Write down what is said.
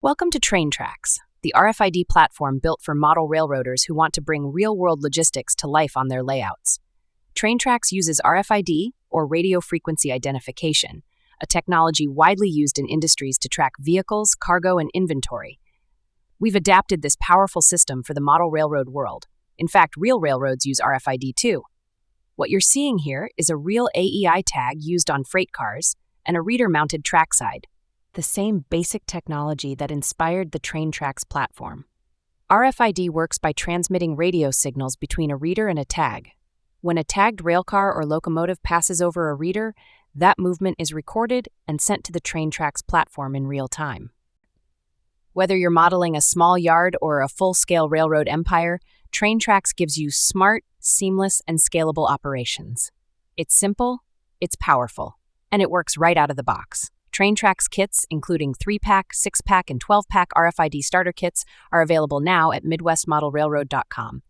Welcome to Traintraxx, the RFID platform built for model railroaders who want to bring real-world logistics to life on their layouts. Traintraxx uses RFID, or radio frequency identification, a technology widely used in industries to track vehicles, cargo, and inventory. We've adapted this powerful system for the model railroad world. In fact, real railroads use RFID too. What you're seeing here is a real AEI tag used on freight cars and a reader-mounted trackside, the same basic technology that inspired the Traintraxx platform. RFID works by transmitting radio signals between a reader and a tag. When a tagged railcar or locomotive passes over a reader, that movement is recorded and sent to the Traintraxx platform in real time. Whether you're modeling a small yard or a full-scale railroad empire, Traintraxx gives you smart, seamless, and scalable operations. It's simple, it's powerful, and it works right out of the box. Traintraxx kits, including 3-pack, 6-pack, and 12-pack RFID starter kits, are available now at MidwestModelRailroad.com.